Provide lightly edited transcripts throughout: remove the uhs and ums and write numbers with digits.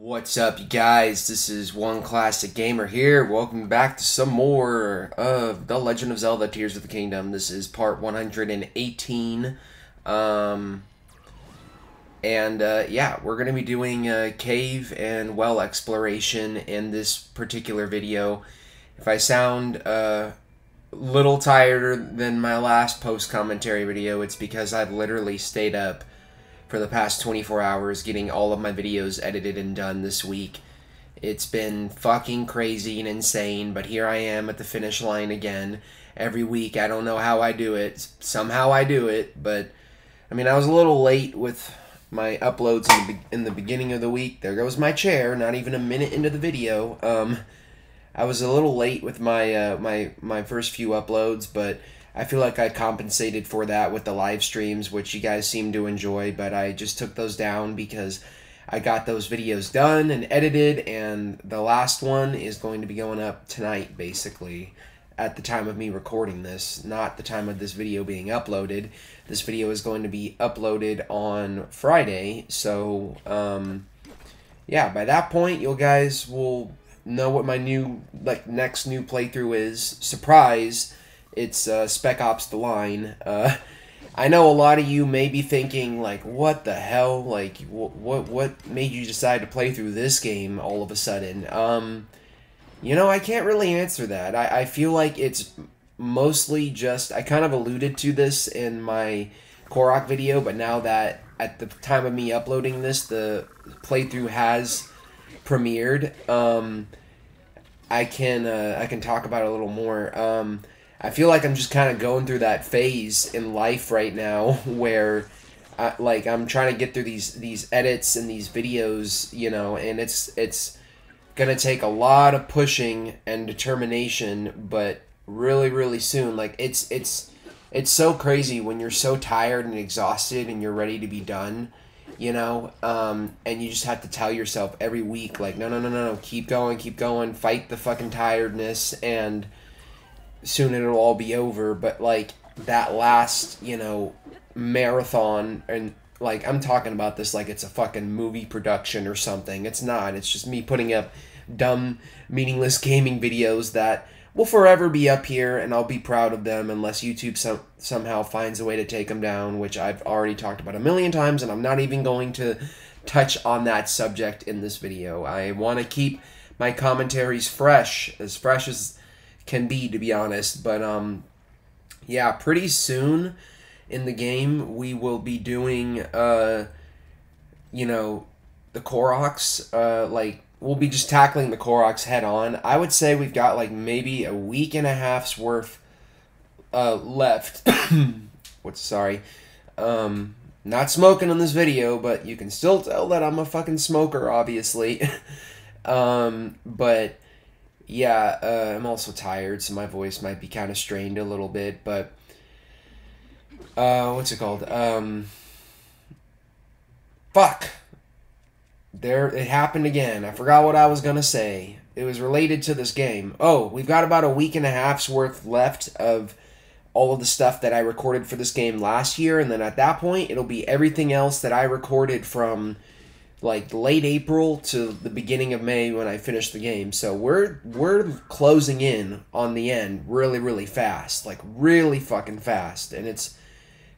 What's up, you guys? This is One Classic Gamer here. Welcome back to some more of The Legend of Zelda Tears of the Kingdom. This is part 118. Yeah, we're going to be doing cave and well exploration in this particular video. If I sound a little tired than my last post-commentary video, it's because I've literally stayed up for the past 24 hours getting all of my videos edited and done this week. It's been fucking crazy and insane, but here I am at the finish line again. Every week, I don't know how I do it. Somehow I do it, but I mean, I was a little late with my uploads in the beginning of the week. There goes my chair, not even a minute into the video. I was a little late with my my first few uploads, but I feel like I compensated for that with the live streams, which you guys seem to enjoy, but I just took those down because I got those videos done and edited, and the last one is going to be going up tonight, basically, at the time of me recording this, not the time of this video being uploaded. This video is going to be uploaded on Friday, so, yeah, by that point, you guys will know what my next new playthrough is. Surprise! It's Spec Ops: The Line. I know a lot of you may be thinking, like, what the hell? Like, what made you decide to play through this game all of a sudden? You know, I can't really answer that. I feel like it's mostly just, I kind of alluded to this in my Korok video, but now that at the time of me uploading this, the playthrough has premiered, I can talk about it a little more. I feel like I'm just kind of going through that phase in life right now where, I'm trying to get through these edits and these videos, you know, and it's gonna take a lot of pushing and determination, but really soon. Like, it's so crazy when you're so tired and exhausted and you're ready to be done, you know, and you just have to tell yourself every week, like, no, keep going, fight the fucking tiredness, and soon it'll all be over. But like that last, you know, marathon, and like I'm talking about this like it's a fucking movie production or something. It's not. It's just me putting up dumb, meaningless gaming videos that will forever be up here, and I'll be proud of them unless YouTube somehow finds a way to take them down, which I've already talked about a million times, and I'm not even going to touch on that subject in this video. I want to keep my commentaries fresh as can be honest. But yeah, pretty soon in the game we will be doing you know, the Koroks. Like, we'll be just tackling the Koroks head on. I would say we've got like maybe a week and a half's worth left. Sorry, not smoking in this video, but you can still tell that I'm a fucking smoker, obviously. But yeah, I'm also tired, so my voice might be kind of strained a little bit, but, what's it called? Fuck! There, it happened again. I forgot what I was gonna say. It was related to this game. Oh, we've got about a week and a half's worth left of all of the stuff that I recorded for this game last year, and then at that point, it'll be everything else that I recorded from like late April to the beginning of May when I finished the game. So we're closing in on the end really fast, like really fucking fast, and it's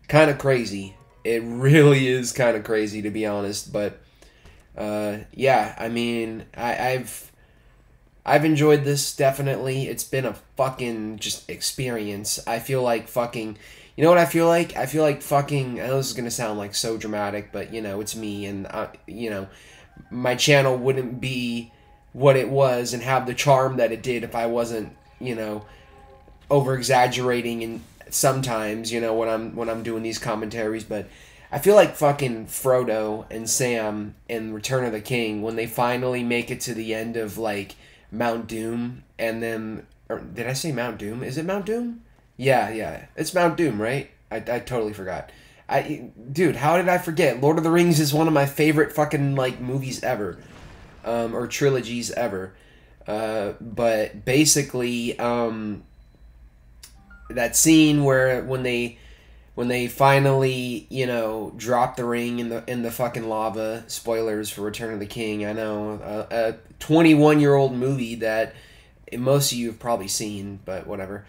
kind of crazy. It really is kind of crazy, to be honest. But yeah, I mean, I've enjoyed this, definitely. It's been a fucking just experience. I feel like fucking, you know what I feel like? I feel like fucking, I know this is going to sound like so dramatic, but, you know, it's me, and, you know, my channel wouldn't be what it was and have the charm that it did if I wasn't, you know, over-exaggerating and sometimes, you know, when I'm doing these commentaries. But I feel like fucking Frodo and Sam in Return of the King, when they finally make it to the end of, like, Mount Doom, and then, or did I say Mount Doom? Is it Mount Doom? Yeah, it's Mount Doom, right? I totally forgot. Dude, how did I forget? Lord of the Rings is one of my favorite fucking, like, movies ever, or trilogies ever. But basically, that scene where when they when they finally, you know, drop the ring in the fucking lava. Spoilers for Return of the King. I know a 21-year-old movie that most of you have probably seen, but whatever.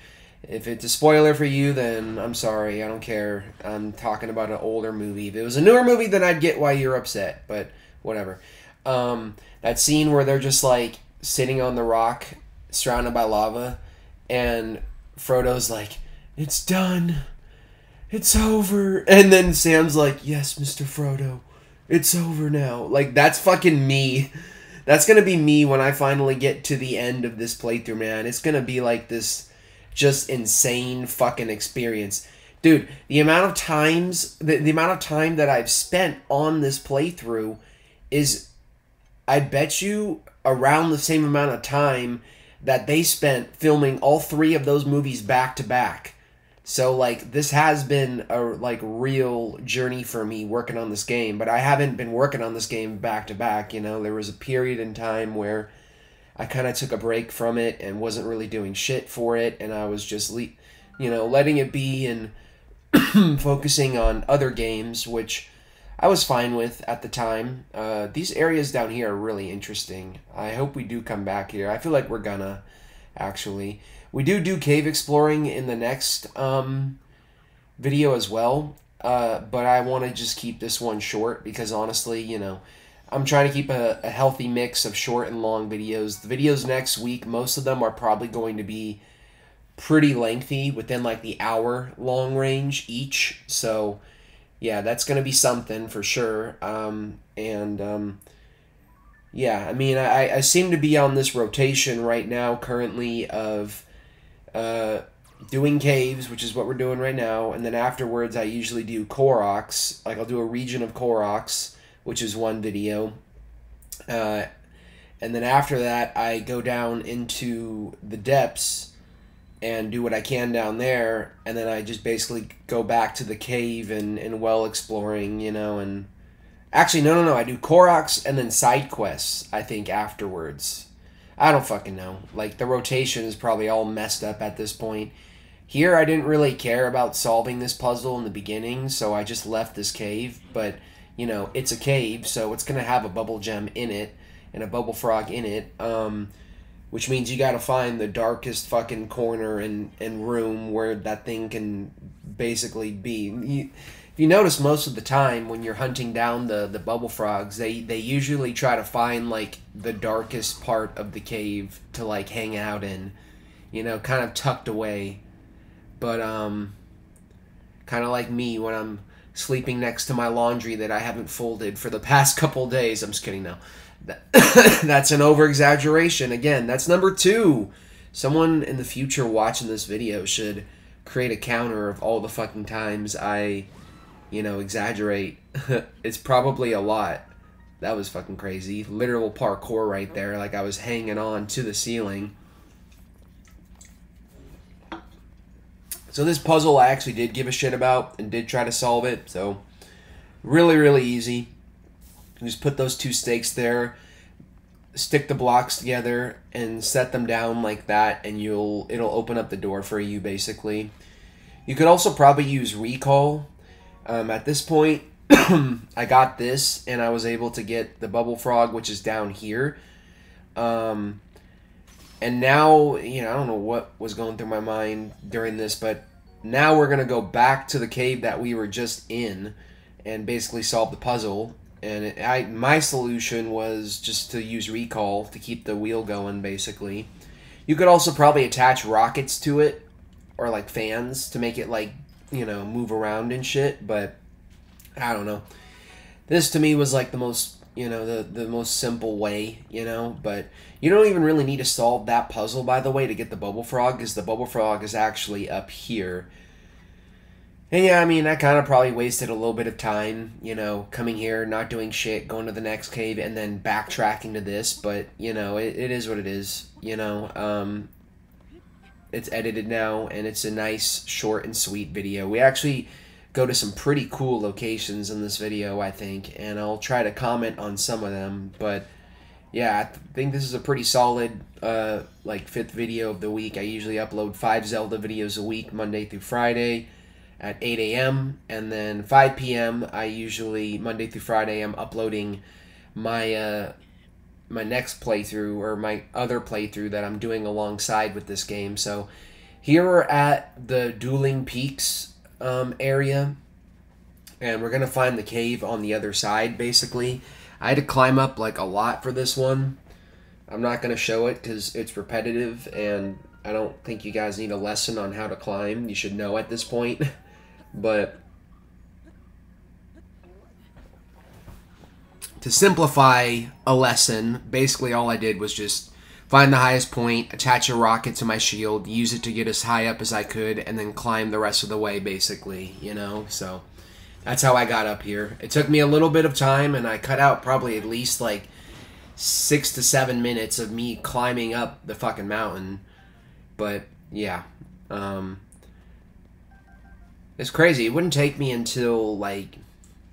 If it's a spoiler for you, then I'm sorry. I don't care. I'm talking about an older movie. If it was a newer movie, then I'd get why you're upset, but whatever. That scene where they're just like sitting on the rock, surrounded by lava, and Frodo's like, "It's done. It's over." And then Sam's like, "Yes, Mr. Frodo. It's over now." Like, that's fucking me. That's gonna be me when I finally get to the end of this playthrough, man. It's gonna be like this just insane fucking experience. Dude, the amount of times, the amount of time that I've spent on this playthrough is, I bet you, around the same amount of time that they spent filming all 3 of those movies back to back. So, like, this has been a, like, real journey for me working on this game, but I haven't been working on this game back to back, you know. There was a period in time where I kind of took a break from it and wasn't really doing shit for it, and I was just, you know, letting it be and focusing on other games, which I was fine with at the time. These areas down here are really interesting. I hope we do come back here. I feel like we're gonna, actually. We do cave exploring in the next video as well, but I want to just keep this one short because, honestly, you know, I'm trying to keep a healthy mix of short and long videos. The videos next week, most of them are probably going to be pretty lengthy, within like the hour long range each. So, yeah, that's going to be something for sure. Yeah, I mean, I seem to be on this rotation right now currently of doing caves, which is what we're doing right now, and then afterwards I usually do Koroks. Like, I'll do a region of Koroks, which is one video. And then after that, I go down into the depths and do what I can down there, and then I just basically go back to the cave and well exploring, you know, and... Actually, no, I do Koroks and then side quests, I think, afterwards. I don't fucking know. Like, the rotation is probably all messed up at this point. Here, I didn't really care about solving this puzzle in the beginning, so I just left this cave, but... You know, it's a cave, so it's going to have a bubble gem in it, and a bubble frog in it, which means you got to find the darkest fucking corner and room where that thing can basically be. If you notice, most of the time when you're hunting down the bubble frogs, they usually try to find, like, the darkest part of the cave to, like, hang out in, you know, kind of tucked away. But, kind of like me when I'm sleeping next to my laundry that I haven't folded for the past couple days. I'm just kidding now. That's an over-exaggeration. Again, that's number 2. Someone in the future watching this video should create a counter of all the fucking times I, you know, exaggerate. It's probably a lot. That was fucking crazy. Literal parkour right there. Like, I was hanging on to the ceiling. So this puzzle I actually did give a shit about and did try to solve it. So really, really easy. You just put those 2 stakes there, stick the blocks together, and set them down like that, and it'll open up the door for you, basically. You could also probably use recall. At this point, I got this, and I was able to get the bubble frog, which is down here. And now, you know, I don't know what was going through my mind during this, but now we're going to go back to the cave that we were just in and basically solve the puzzle. And my solution was just to use recall to keep the wheel going, basically. You could also probably attach rockets to it, or like fans, to make it, like, you know, move around and shit, but I don't know. This to me was like the most, you know, the most simple way, you know, but you don't even really need to solve that puzzle, by the way, to get the bubble frog, because the bubble frog is actually up here. And yeah, I mean, I kind of probably wasted a little bit of time, you know, coming here, not doing shit, going to the next cave, and then backtracking to this, but, you know, it is what it is, you know. It's edited now, and it's a nice, short, and sweet video. We actually go to some pretty cool locations in this video, I think, and I'll try to comment on some of them, but yeah, I think this is a pretty solid, like, 5th video of the week. I usually upload 5 Zelda videos a week, Monday through Friday, at 8 a.m. and then 5 p.m. I usually, Monday through Friday, I'm uploading my my next playthrough, or my other playthrough that I'm doing alongside with this game. So here we're at the Dueling Peaks area, and we're gonna find the cave on the other side. Basically, I had to climb up like a lot for this one. I'm not gonna show it because it's repetitive, and I don't think you guys need a lesson on how to climb. You should know at this point. But to simplify a lesson, basically all I did was just find the highest point, attach a rocket to my shield, use it to get as high up as I could, and then climb the rest of the way, basically, you know? So that's how I got up here. It took me a little bit of time, and I cut out probably at least like 6 to 7 minutes of me climbing up the fucking mountain. But yeah, it's crazy. It wouldn't take me until, like,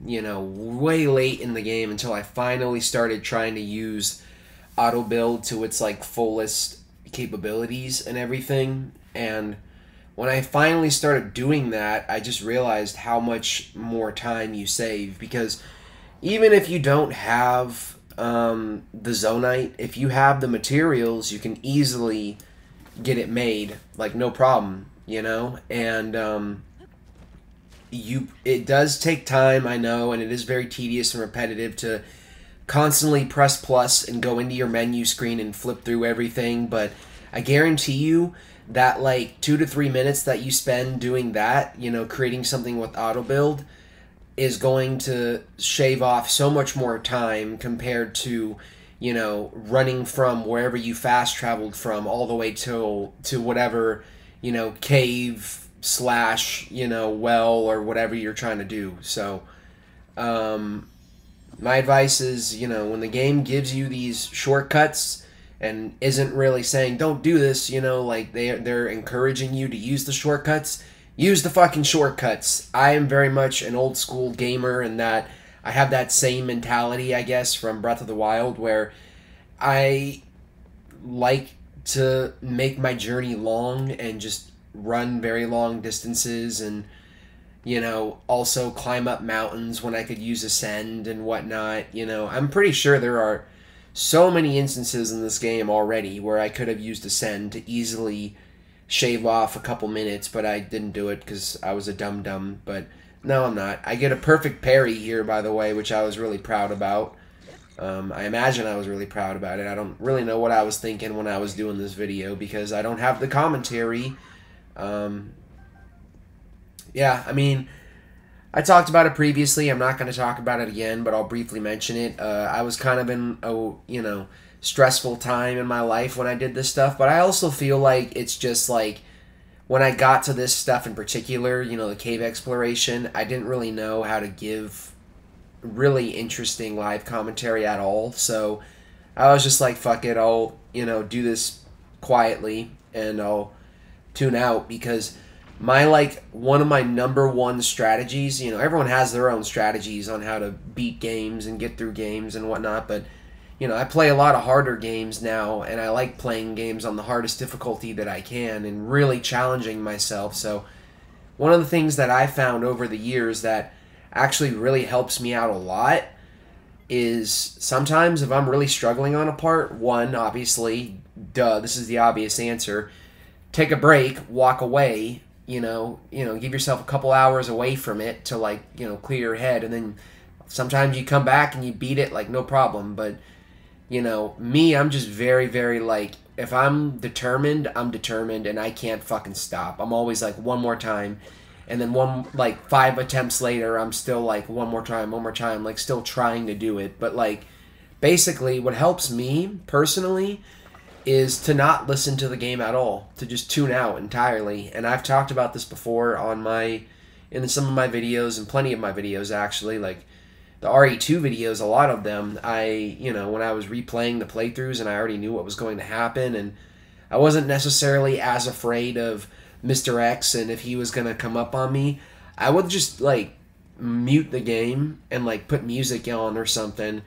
you know, way late in the game until I finally started trying to use auto build to its like fullest capabilities and everything. And when I finally started doing that, I just realized how much more time you save, because even if you don't have the Zonite, if you have the materials, you can easily get it made, like, no problem, you know? And it does take time, I know, and it is very tedious and repetitive to constantly press plus and go into your menu screen and flip through everything, but I guarantee you that like 2 to 3 minutes that you spend doing that, you know, creating something with auto build, is going to shave off so much more time compared to, you know, running from wherever you fast traveled from all the way to whatever, you know, cave / you know, well, or whatever you're trying to do. So my advice is, you know, when the game gives you these shortcuts and isn't really saying don't do this, you know, like they're encouraging you to use the shortcuts, use the fucking shortcuts. I am very much an old school gamer in that I have that same mentality, I guess, from Breath of the Wild, where I like to make my journey long and just run very long distances, and, you know, also climb up mountains when I could use ascend and whatnot. You know, I'm pretty sure there are so many instances in this game already where I could have used ascend to easily shave off a couple minutes, but I didn't do it because I was a dum-dum. But no, I'm not. I get a perfect parry here, by the way, which I was really proud about. I imagine I was really proud about it. I don't really know what I was thinking when I was doing this video because I don't have the commentary. Yeah, I mean, I talked about it previously. I'm not going to talk about it again, but I'll briefly mention it. I was kind of in a, you know, stressful time in my life when I did this stuff, but I also feel like it's just like when I got to this stuff in particular, you know, the cave exploration, I didn't really know how to give really interesting live commentary at all. So I was just like, fuck it, I'll, you know, do this quietly and I'll tune out, because my, like, one of my #1 strategies, you know, everyone has their own strategies on how to beat games and get through games and whatnot, but, you know, I play a lot of harder games now, and I like playing games on the hardest difficulty that I can and really challenging myself. So one of the things that I found over the years that actually really helps me out a lot is sometimes if I'm really struggling on a part, one, obviously, duh, this is the obvious answer, take a break, walk away, you know, give yourself a couple hours away from it to, like, you know, clear your head, and then sometimes you come back and you beat it, like, no problem. But, you know, me, I'm just very, very, like, if I'm determined, and I can't fucking stop. I'm always like, one more time, and then 5 attempts later, I'm still like, one more time, like, still trying to do it. But, like, basically, what helps me, personally, is to not listen to the game at all, to just tune out entirely. And I've talked about this before in some of my videos, and plenty of my videos actually, like the RE2 videos, a lot of them, you know, when I was replaying the playthroughs and I already knew what was going to happen, and I wasn't necessarily as afraid of Mr. X, and if he was going to come up on me, I would just, like, mute the game and, like, put music on or something.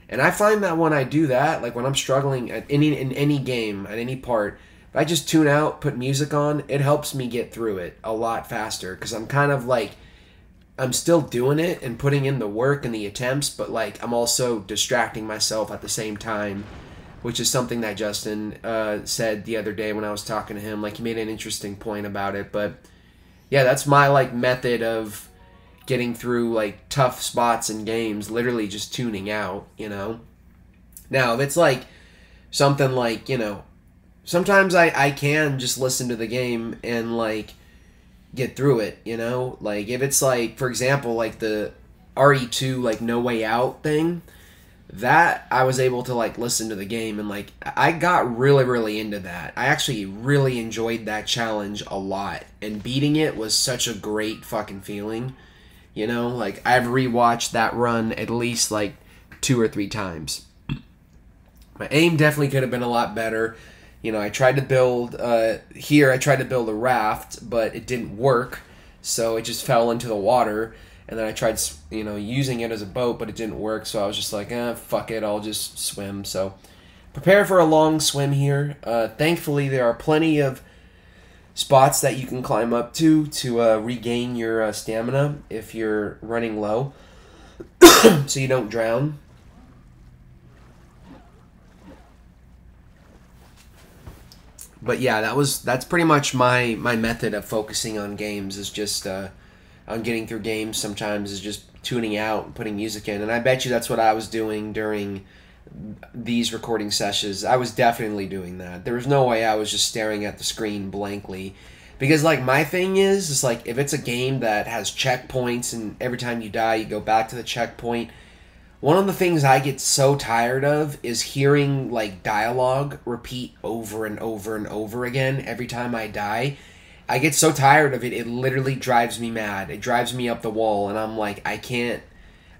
And I find that when I do that, like when I'm struggling in any game, at any part, If I just tune out, put music on, it helps me get through it a lot faster, because I'm kind of like, I'm still doing it and putting in the work and the attempts, but like I'm also distracting myself at the same time, which is something that Justin said the other day when I was talking to him. Like, he made an interesting point about it. But yeah, that's my like method of getting through like tough spots in games, literally just tuning out, you know. Now, if it's like something like, you know, sometimes I can just listen to the game and like get through it, you know. Like if it's like, for example, like the RE2 like No Way Out thing, that I was able to like listen to the game and like I got really into that. I actually really enjoyed that challenge a lot, and beating it was such a great fucking feeling, you know. Like I've rewatched that run at least like 2 or 3 times. My aim definitely could have been a lot better. You know, I tried to build here. I tried to build a raft, but it didn't work, so it just fell into the water. And then I tried, you know, using it as a boat, but it didn't work. So I was just like, fuck it, I'll just swim. So prepare for a long swim here. Thankfully, there are plenty of spots that you can climb up to regain your stamina if you're running low, so you don't drown. But yeah, that's pretty much my method of focusing on games, is just on getting through games sometimes, is just tuning out and putting music in. And I bet you that's what I was doing during these recording sessions. I was definitely doing that. There was no way I was just staring at the screen blankly. Because like my thing is like if it's a game that has checkpoints and every time you die you go back to the checkpoint, one of the things I get so tired of is hearing like dialogue repeat over and over and over again every time I die. I get so tired of it, it literally drives me mad. It drives me up the wall, and I'm like, I can't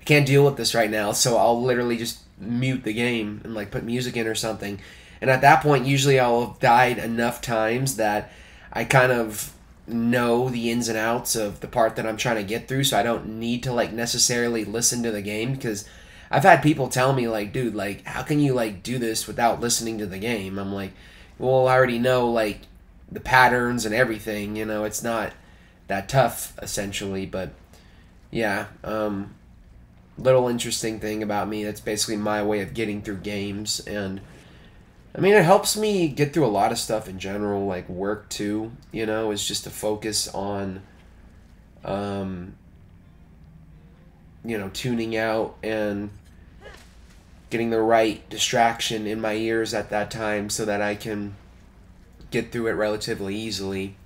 deal with this right now, so I'll literally just mute the game and like put music in or something. And at that point, usually I'll have died enough times that I kind of know the ins and outs of the part that I'm trying to get through, so I don't need to like necessarily listen to the game, because I've had people tell me like, dude, like how can you like do this without listening to the game? I'm like, well, I already know like the patterns and everything, you know, it's not that tough essentially. But yeah, little interesting thing about me, that's basically my way of getting through games. And I mean, it helps me get through a lot of stuff in general, like work too, you know, is just to focus on you know, tuning out and getting the right distraction in my ears at that time so that I can get through it relatively easily.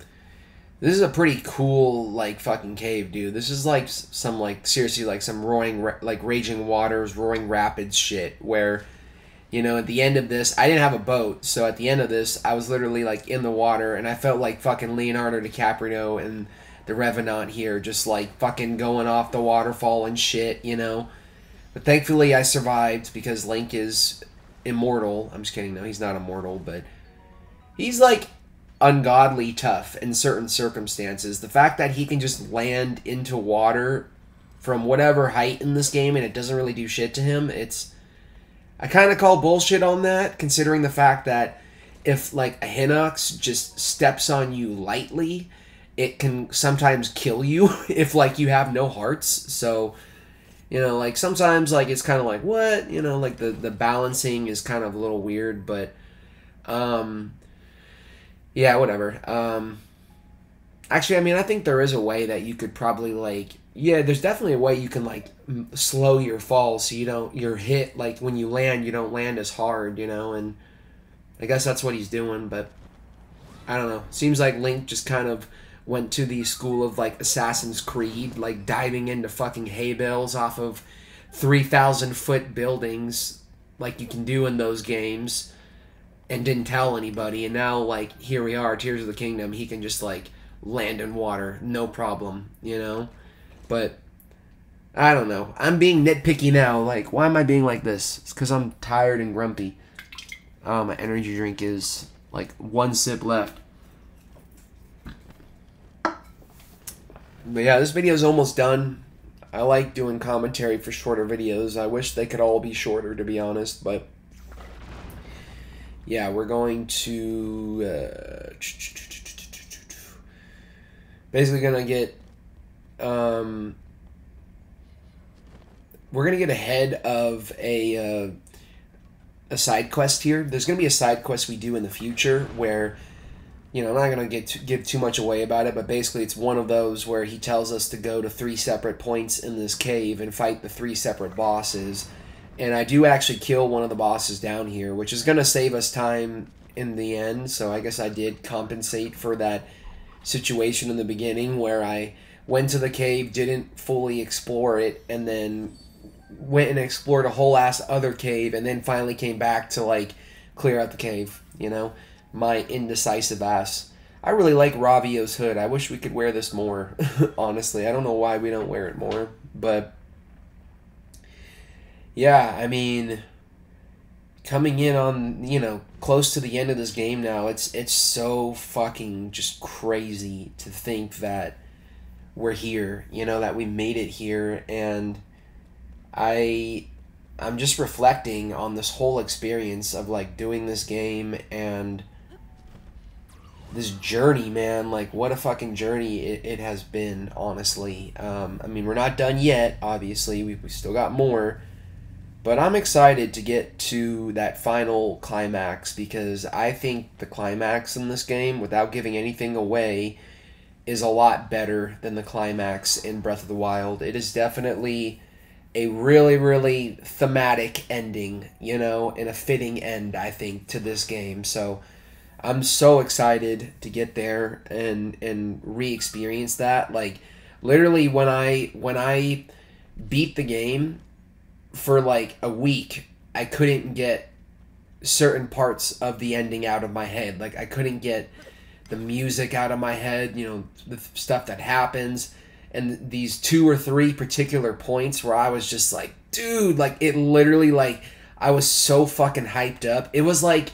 This is a pretty cool like fucking cave, dude. This is like some like seriously like some like raging waters, roaring rapids shit, where, you know, at the end of this, I didn't have a boat, so at the end of this I was literally like in the water, and I felt like fucking Leonardo DiCaprio and the Revenant here, just like fucking going off the waterfall and shit, you know. But thankfully I survived, because Link is immortal. I'm just kidding, no, he's not immortal, but he's like ungodly tough in certain circumstances. The fact that he can just land into water from whatever height in this game and it doesn't really do shit to him, I kind of call bullshit on that, considering the fact that if like a Hinox just steps on you lightly, it can sometimes kill you if like you have no hearts. So, you know, like sometimes like it's kind of like, what, you know, like the balancing is kind of a little weird. But yeah, whatever. Actually, I mean, I think there is a way that you could probably like, yeah, there's definitely a way you can like slow your fall so you're hit, like when you land, you don't land as hard, you know. And I guess that's what he's doing. But I don't know, seems like Link just kind of went to the school of like Assassin's Creed, like diving into fucking hay bales off of 3,000-foot buildings like you can do in those games, and didn't tell anybody. And now like here we are, Tears of the Kingdom, he can just like land in water, no problem, you know. But I don't know, I'm being nitpicky now. Like, why am I being like this? It's because I'm tired and grumpy. Oh, my energy drink is like 1 sip left. But yeah, this video is almost done. I like doing commentary for shorter videos. I wish they could all be shorter, to be honest. But yeah, we're going to basically gonna get we're gonna get ahead of a side quest here. There's gonna be a side quest we do in the future where, you know, I'm not gonna give too much away about it, but basically it's one of those where he tells us to go to 3 separate points in this cave and fight the 3 separate bosses. And I do actually kill one of the bosses down here, which is gonna save us time in the end. So I guess I did compensate for that situation in the beginning where I went to the cave, didn't fully explore it, and then went and explored a whole ass other cave, and then finally came back to like clear out the cave. You know, my indecisive ass. I really like Ravio's hood. I wish we could wear this more. Honestly, I don't know why we don't wear it more, but yeah, I mean, coming in on, you know, close to the end of this game now, it's so fucking just crazy to think that we're here, you know, that we made it here. And I'm just reflecting on this whole experience of like doing this game and this journey, man. Like, what a fucking journey it has been, honestly. I mean, we're not done yet, obviously. We still got more. But I'm excited to get to that final climax because I think the climax in this game, without giving anything away, is a lot better than the climax in Breath of the Wild. It is definitely a really, really thematic ending, you know, and a fitting end, I think, to this game. So I'm so excited to get there and re-experience that. Like, literally, when I beat the game for like a week, I couldn't get certain parts of the ending out of my head. Like, I couldn't get the music out of my head, you know, the stuff that happens, and these 2 or 3 particular points where I was just like, dude, like, it literally, like, I was so fucking hyped up. It was like,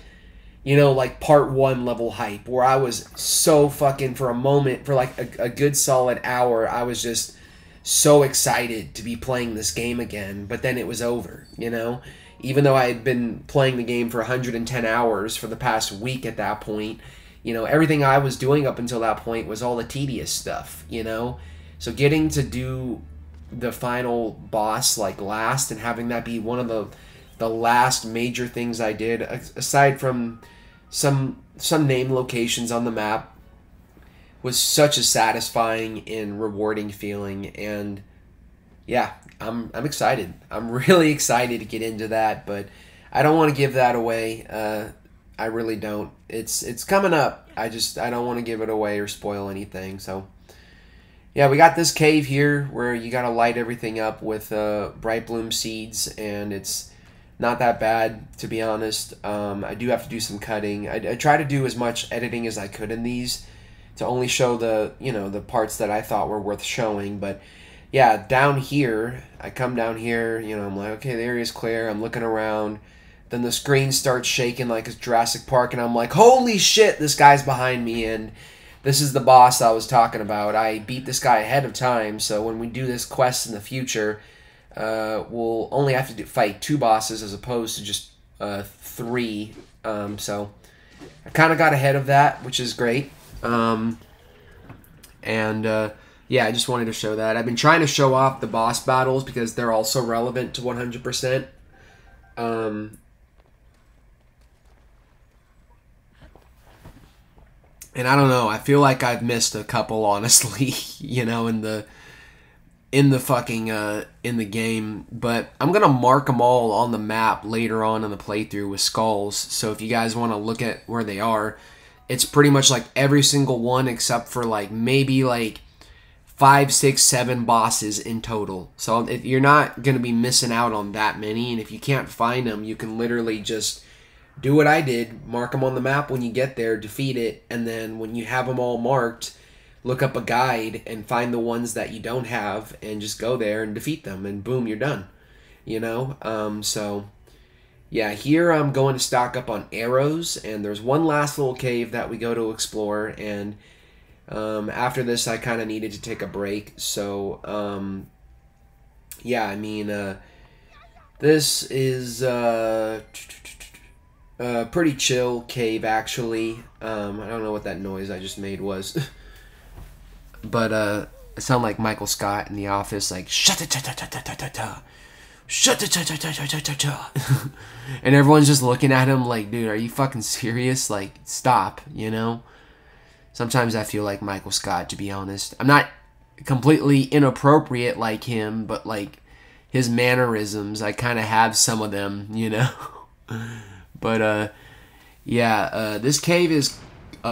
you know, like part 1 level hype, where I was so fucking, for a moment, for like a good solid hour, I was just so excited to be playing this game again, but then it was over, you know? Even though I had been playing the game for 110 hours for the past week at that point, you know, everything I was doing up until that point was all the tedious stuff, you know? So getting to do the final boss, like, last, and having that be one of the last major things I did, aside from some name locations on the map, was such a satisfying and rewarding feeling. And yeah, I'm excited. I'm really excited to get into that, but I don't want to give that away. I really don't. It's coming up. I don't want to give it away or spoil anything. So yeah, we got this cave here where you gotta light everything up with bright bloom seeds, and it's not that bad, to be honest. I do have to do some cutting. I try to do as much editing as I could in these to only show the, you know, the parts that I thought were worth showing. But yeah, down here, I come down here, you know, I'm like, okay, the area's clear. I'm looking around. Then the screen starts shaking like it's Jurassic Park, and I'm like, holy shit, this guy's behind me, and this is the boss I was talking about. I beat this guy ahead of time, so when we do this quest in the future, we'll only have to fight 2 bosses as opposed to just 3. So I kind of got ahead of that, which is great. Yeah, I just wanted to show that. I've been trying to show off the boss battles because they're also relevant to 100%. And I don't know, I feel like I've missed a couple, honestly, you know, in the fucking in the game, but I'm gonna mark them all on the map later on in the playthrough with skulls. So if you guys want to look at where they are, it's pretty much like every single one except for like maybe like 5, 6, 7 bosses in total. So you're not gonna be missing out on that many. And if you can't find them, you can literally just do what I did: mark them on the map when you get there, defeat it, and then when you have them all marked, look up a guide and find the ones that you don't have and just go there and defeat them, and boom, you're done. You know? So yeah, here I'm going to stock up on arrows, and there's one last little cave that we go to explore, and after this I kind of needed to take a break. So yeah, I mean, this is Pretty chill cave, actually. I don't know what that noise I just made was. But, it sounded like Michael Scott in The Office, like, shut it, shut it, and everyone's just looking at him like, dude, are you fucking serious? Like, stop, you know? Sometimes I feel like Michael Scott, to be honest. I'm not completely inappropriate like him, but, like, his mannerisms, I kind of have some of them, you know? But, yeah, this cave is,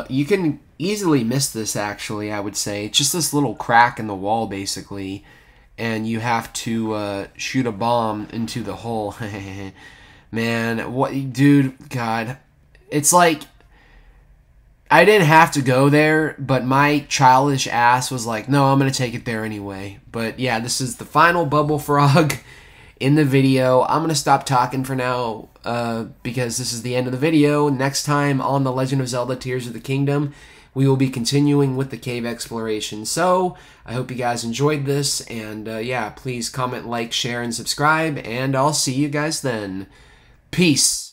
you can easily miss this, actually, I would say. It's just this little crack in the wall, basically, and you have to shoot a bomb into the hole. Man, what, dude, God. It's like, I didn't have to go there, but my childish ass was like, no, I'm going to take it there anyway. But yeah, this is the final bubble frog in the video. I'm going to stop talking for now because this is the end of the video. Next time on The Legend of Zelda Tears of the Kingdom, we will be continuing with the cave exploration. So, I hope you guys enjoyed this, and yeah, please comment, like, share, and subscribe, and I'll see you guys then. Peace.